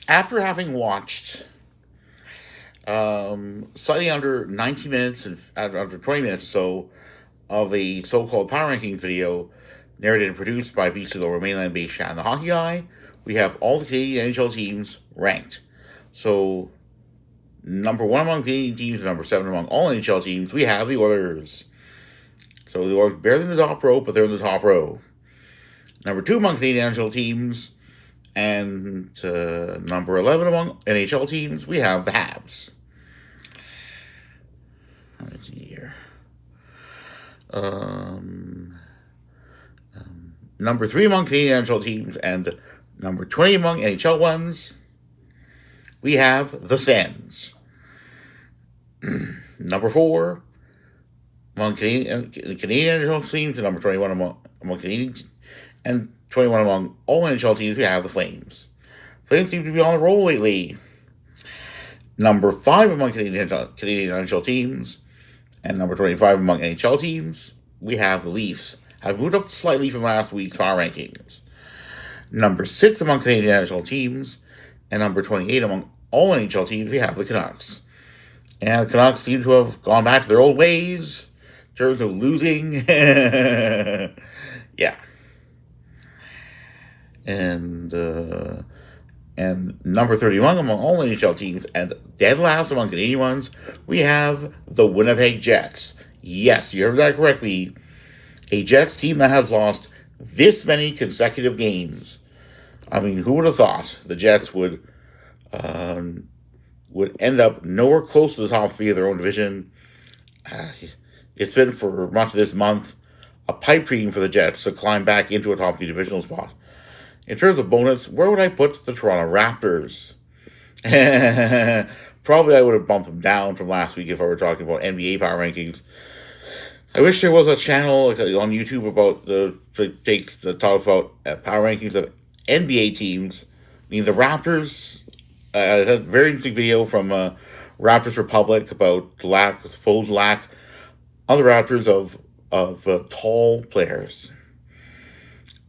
After having watched slightly under 90 minutes and under 20 minutes or so of a so-called power rankings video narrated and produced by BC Lower Mainland-based Shan the Hockey Guy, we have all the Canadian NHL teams ranked. So, number one among Canadian teams and number seven among all NHL teams, we have the Oilers. So the Oilers barely in the top row, but they're in the top row. Number two among Canadian NHL teams and number 11 among NHL teams, we have the Habs. Let's see here. Number 3 among Canadian NHL teams and number 20 among NHL ones, we have the Sens. Number 4 among Canadian NHL teams and number 21 among Canadian and 21 among all NHL teams, we have the Flames. Flames seem to be on the roll lately. Number 5 among Canadian NHL teams and number 25 among NHL teams, we have the Leafs. Have moved up slightly from last week's power rankings. Number 6 among Canadian NHL teams and number 28 among all NHL teams, we have the Canucks. And the Canucks seem to have gone back to their old ways in terms of losing. Yeah. And number 31 among all NHL teams and dead last among Canadian ones, we have the Winnipeg Jets. Yes, you heard that correctly. A Jets team that has lost this many consecutive games. I mean, who would have thought the Jets would end up nowhere close to the top 3 of their own division? It's been, for much of this month, a pipe dream for the Jets to climb back into a top 3 divisional spot. In terms of bonus, where would I put the Toronto Raptors? Probably I would have bumped them down from last week if I were talking about NBA power rankings. I wish there was a channel on YouTube about that talks about power rankings of NBA teams. I mean, the Raptors. I had a very interesting video from Raptors Republic about the supposed lack on the Raptors of tall players.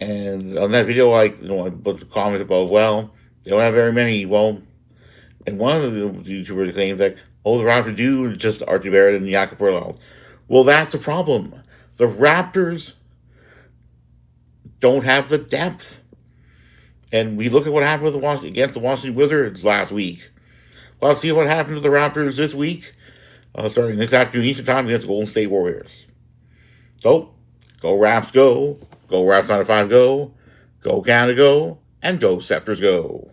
And on that video, I put a comment about, well, they don't have very many. Well, and one of the YouTubers claims that, the Raptors do just Archie Barrett and Jakob Perlow. Well, that's the problem. The Raptors don't have the depth. And we look at what happened against the Washington Wizards last week. Well, let's see what happened to the Raptors this week, starting this afternoon Eastern Time against the Golden State Warriors. So, go Raps, go. Go Raps 95, go. Go Canada, go. And go Scepters, go.